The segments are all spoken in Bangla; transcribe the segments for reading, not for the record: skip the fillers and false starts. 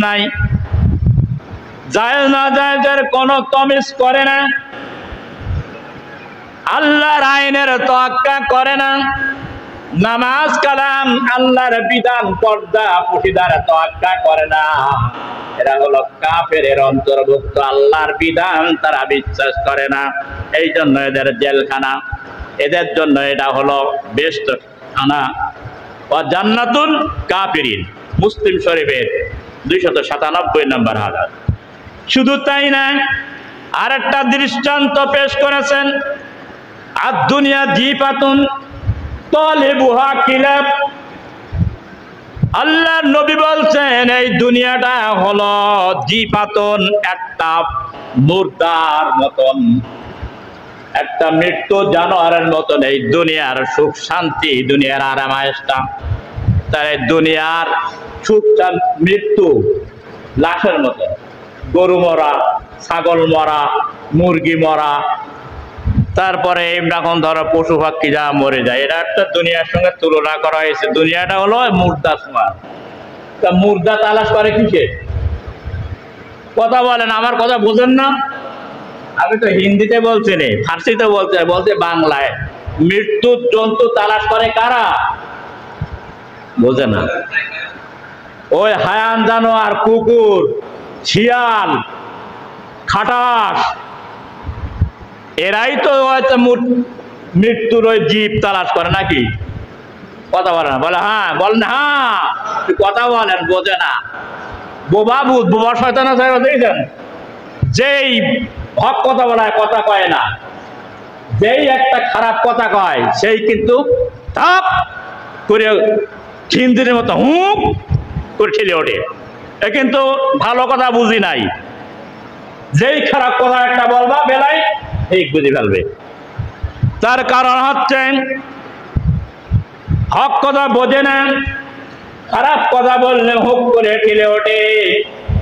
নাই, জায়েজ না জায়েজের কোনো তমিজ করে না, আল্লাহর আইনের তোয়াক্কা করে না, নামাজ কালাম আল্লাহর বিধান পর্দা পটিদার তোয়াক্কা করে না, এরা হলো কাফেরের অন্তর্ভুক্ত। আল্লাহর বিধান তারা বিশ্বাস করে না, এই জন্য এদের জেলখানা, এদের জন্য এটা হলো বেস্ট খানা। জান্নাতুল কাফিরিন, মুসলিম শরীফের 297 নম্বর হাদিস। শুধু তাই না, আরেকটা দৃষ্টান্ত পেশ করেছেন, আর দুনিয়া জিপাতুন তালিবুহা কিলাব। আল্লাহর নবী বলছেন এই দুনিয়াটা হলো জিপাতুন, একটা মুর্দার মতন, একটা মৃত্যু জানোয়ারের মতন। এই দুনিয়ার সুখ শান্তি, দুনিয়ার আরামায়েশটা, তার দুনিয়ার সুখ মৃত্যু লাশের মতন। গরু মরা, ছাগল মরা, মুরগি মরা, তারপরে এখন ধরো পশু পাখি যা মরে যায়, এটা একটা দুনিয়ার সঙ্গে তুলনা করা হয়েছে। দুনিয়াটা হলো মুর্দা সমান। তা মুর্দা তালাশ করে কিসে? কথা বলেন, আমার কথা বুঝেন না? আমি তো হিন্দিতে বলছি না, ফার্সিতে বলছে বাংলায়। মৃত্যুর জন্তু তালাশ করে কারা? বোঝে না। ওই হায়ান জানোয়ার, কুকুর, শিয়াল, খাটাস, এরাই তো মৃত্যুর ওই জীব তালাশ করে নাকি? কথা বলে না, বলে হ্যাঁ, বলেন হ্যাঁ, কথা বলেন, বোঝে না। বোবা ভূত, বোবা শয়তান আছে দেখেছেন? যেই হক কথা বলায়, কথা কয় না, যেই একটা খারাপ কথা কয়, সেই কিন্তু থাপ করে খিন্দির মতো হুম করে ঠেলে ওঠে। এ কিন্তু ভালো কথা বুঝি নাই। যেই খারাপ কথা একটা বলবা বেলায় ঠিক বুঝে ফেলবে। তার কারণ হচ্ছে হক কথা বোঝে না, খারাপ কথা বললে হুক করে ঠেলে ওঠে।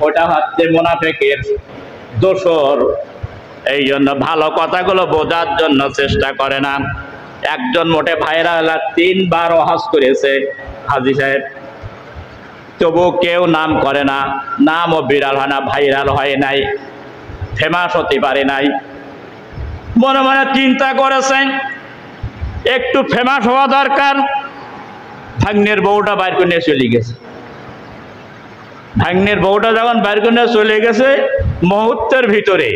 ওটা হচ্ছে মুনাফিকের দোসর। এই জন্য ভালো কথাগুলো বোঝার জন্য চেষ্টা করে না। একজন মোটে ভাইরাল 3 বার হজ করেছে হাজী সাহেব, তবু কেউ নাম করে না, নামও বিড়াল হয় না, ভাইরাল হয় নাই, ফেমাস হতে পারে নাই। মনে মনে চিন্তা করেছেন একটু ফেমাস হওয়া দরকার। ভাগ্নের বউটা বাইর করে নিয়ে চলে গেছে। ভাগ্নের বউটা যখন বাইর করে নিয়ে চলে গেছে, মুহূর্তের ভিতরে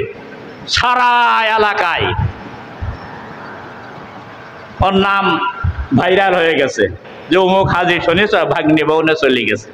সারা এলাকায় ওর নাম ভাইরাল হয়ে গেছে যে অমুক হাজী শুনেছ ভাগ্নে বউ নিয়ে চলে গেছে।